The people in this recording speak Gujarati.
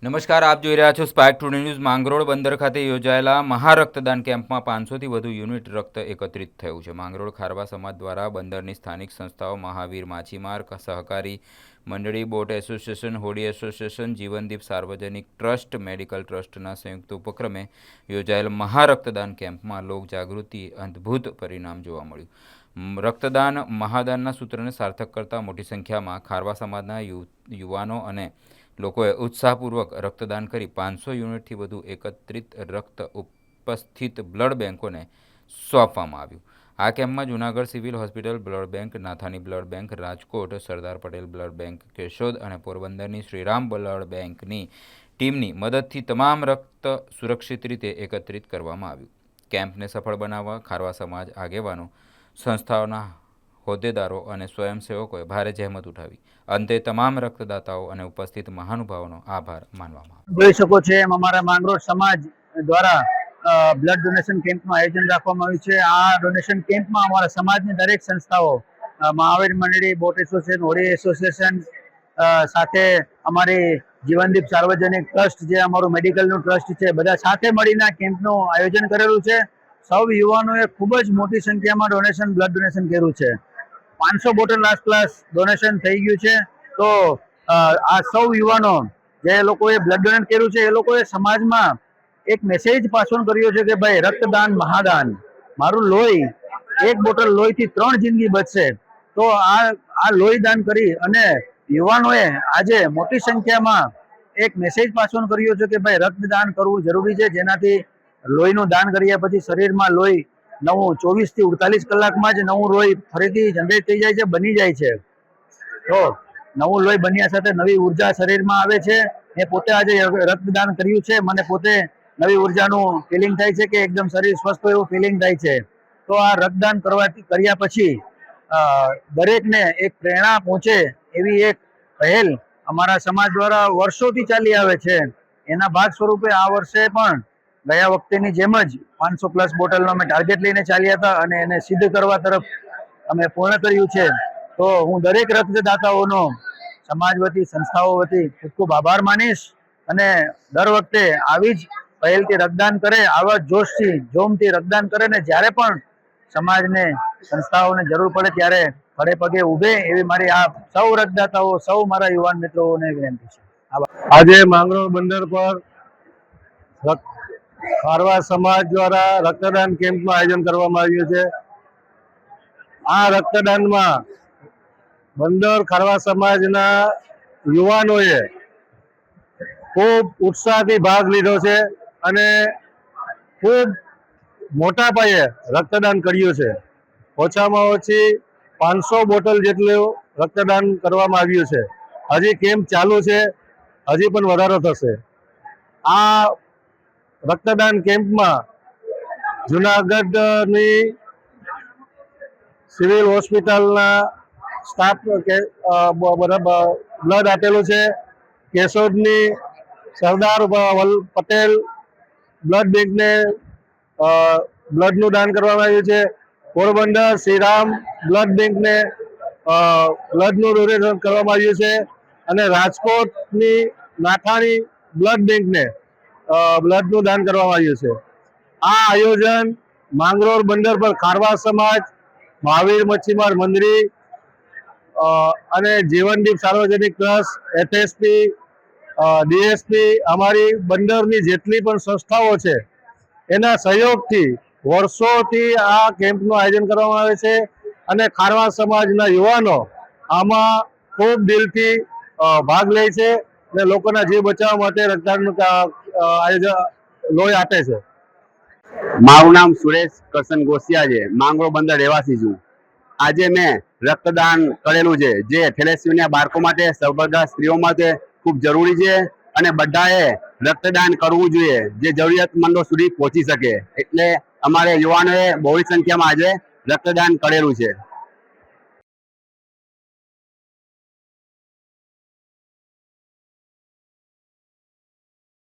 નમસ્કાર, આપ જોઈ રહ્યા છો સ્પાર્ક ટુડે ન્યૂઝ. માંગરોળ બંદર ખાતે યોજાયેલા મહારક્તદાન કેમ્પમાં 500થી વધુ યુનિટ રક્ત એકત્રિત થયું છે. માંગરોળ ખારવા સમાજ દ્વારા બંદરની સ્થાનિક સંસ્થાઓ મહાવીર માછીમાર સહકારી મંડળી, બોટ એસોસિએશન, હોડી એસોસિએશન, જીવનદીપ સાર્વજનિક ટ્રસ્ટ, મેડિકલ ટ્રસ્ટના સંયુક્ત ઉપક્રમે યોજાયેલ મહારક્તદાન કેમ્પમાં લોકજાગૃતિ અદ્ભુત પરિણામ જોવા મળ્યું. રક્તદાન મહાદાનના સૂત્રને સાર્થક કરતા મોટી સંખ્યામાં ખારવા સમાજના યુવાનો અને લોકોએ ઉત્સાહપૂર્વક રક્તદાન કરી 500 યુનિટથી વધુ એકત્રિત રક્ત ઉપસ્થિત બ્લડ બેંકોને સોંપવામાં આવ્યું. આ કેમ્પમાં Junagadh civil hospital blood bank, Nathani blood bank, Rajkot Sardar Patel blood bank, Keshod અને પોરબંદરની શ્રીરામ બ્લડ બેંકની ટીમની મદદથી તમામ રક્ત સુરક્ષિત રીતે એકત્રિત કરવામાં આવ્યું. કેમ્પને સફળ બનાવવા ખારવા સમાજ આગેવાનો, સંસ્થાઓના હોદ્દેદારો અને સ્વયંસેવકોએ ભારે જહેમત ઉઠાવી. અંતે તમામ રક્તદાતાઓ અને ઉપસ્થિત મહાનુભાવોનો આભાર માનવામાં આવ્યો. જોઈ શકો છો એમ અમારા માંગરોળ સમાજ દ્વારા બ્લડ ડોનેશન કેમ્પનું આયોજન રાખવામાં આવ્યું છે. આ ડોનેશન કેમ્પમાં અમારા સમાજની દરેક સંસ્થાઓ, મહાવીર મંડળી, બોટ એસોસિએશન, હોડી એસોસિએશન સાથે અમારી જીવનદીપ સાર્વજનિક ટ્રસ્ટ, જે અમારું મેડિકલનું ટ્રસ્ટ છે, બધા સાથે મળીને આ કેમ્પનું આયોજન કરેલું છે. સૌ યુવાનોએ ખૂબ જ મોટી સંખ્યામાં બ્લડ ડોનેશન કર્યું છે. 500 બોટલ આસપાસ ડોનેશન થઈ ગયું છે. તો આ સૌ યુવાનો જે લોકોએ બ્લડ ડોનેટ કર્યું છે, એ લોકોએ સમાજમાં એક મેસેજ પાસ ઓન કર્યો છે કે ભાઈ, રક્તદાન મહાદાન, મારું લોહી, એક બોટલ લોહીથી 3 જિંદગી બચશે. તો આ લોહી દાન કરી અને યુવાનોએ આજે મોટી સંખ્યામાં એક મેસેજ પાસ ઓન કર્યો છે કે ભાઈ, રક્તદાન કરવું જરૂરી છે, જેનાથી લોહીનું દાન કર્યા પછી શરીરમાં લોહી નવું 24 થી 48 કલાકમાં જ નવું લોહી ફરીથી જનરેટ થઈ જાય છે, બની જાય છે. તો નવું લોહી બન્યા સાથે નવી ઉર્જા શરીરમાં આવે છે. મેં પોતે આજે રક્તદાન કર્યું છે, મને પોતે નવી ઉર્જાનું ફિલિંગ થાય છે કે એકદમ શરીર સ્વસ્થ એવું ફિલિંગ થાય છે. તો આ રક્તદાન કર્યા પછી દરેકને એક પ્રેરણા પહોંચે એવી એક પહેલ અમારા સમાજ દ્વારા વર્ષોથી ચાલી આવે છે. એના ભાગ સ્વરૂપે આ વર્ષે પણ ગયા વખતેની જેમ જ 500+ બોટલનો અમે ટાર્ગેટ લઈને ચાલ્યા હતા અને એને સિદ્ધ કરવા તરફ અમે પૂર્ણ કર્યું છે. તો હું દરેક રક્તદાતાઓનો સમાજ વતી, સંસ્થાઓ વતી ખૂબ ખૂબ આભાર માનીશ. અને દર વખતે આવી જ પહેલથી રક્તદાન કરે, આવા જોશથી, જોમથી રક્તદાન કરે ને જ્યારે પણ સમાજને, સંસ્થાઓને જરૂર પડે ત્યારે ખડે પગે ઊભે, એવી મારી આ સૌ રક્તદાતાઓ, સૌ મારા યુવાન મિત્રોને વિનંતી છે. આજે માંગરોળ બંદર પર ખારવા સમાજ દ્વારા રક્તદાન કેમ્પનું આયોજન કરવામાં આવ્યું છે. આ રક્તદાનમાં બંદર ખારવા સમાજના યુવાનોએ ખૂબ ઉત્સાહથી ભાગ લીધો છે અને ખૂબ મોટા પાયે રક્તદાન કર્યું છે. ઓછામાં ઓછી 500 બોટલ જેટલું રક્તદાન કરવામાં આવ્યું છે. હજી કેમ્પ ચાલુ છે, હજી પણ વધારો થશે. આ રક્તદાન કેમ્પમાં જૂનાગઢની સિવિલ હોસ્પિટલના સ્ટાફ બ્લડ આપેલું છે. કેશોદની સરદાર પટેલ બ્લડ બેંકને બ્લડનું દાન કરવામાં આવ્યું છે. પોરબંદર શ્રીરામ બ્લડ બેંકને બ્લડનું ડોનેશન કરવામાં આવ્યું છે. અને રાજકોટની નાથાણી બ્લડ બેંકને બ્લડનું દાન કરવામાં આવ્યું છે. આ આયોજન માંગરોળ બંદર પર ખારવા સમાજ, મહાવીર મચ્છીમાર મંડળી અને જીવનદીપ સાર્વજનિક ટ્રસ્ટ, એફએસપી, ડીએસપી, અમારી બંદરની જેટલી પણ સંસ્થાઓ છે, એના સહયોગથી વર્ષોથી આ કેમ્પનું આયોજન કરવામાં આવે છે. અને ખારવા સમાજના યુવાનો આમાં ખૂબ દિલથી ભાગ લે છે અને લોકોના જીવ બચાવવા માટે રક્તદાનનું લોહી આપે છે. મારું નામ સુરેશ કરશન ગોસિયા છે. માંગરોળ બંદર રહેવાસી છું. આજે મેં રક્તદાન કરેલું છે, જે થેલેસેમિયા બાળકો માટે, સગર્ભા સ્ત્રીઓ માટે ખૂબ જરૂરી છે અને બધાએ રક્તદાન કરવું જોઈએ, જે જરૂરિયાતમંદો સુધી પહોંચી શકે. એટલે અમારે યુવાનોએ બહોળી સંખ્યામાં આજે રક્તદાન કરેલું છે.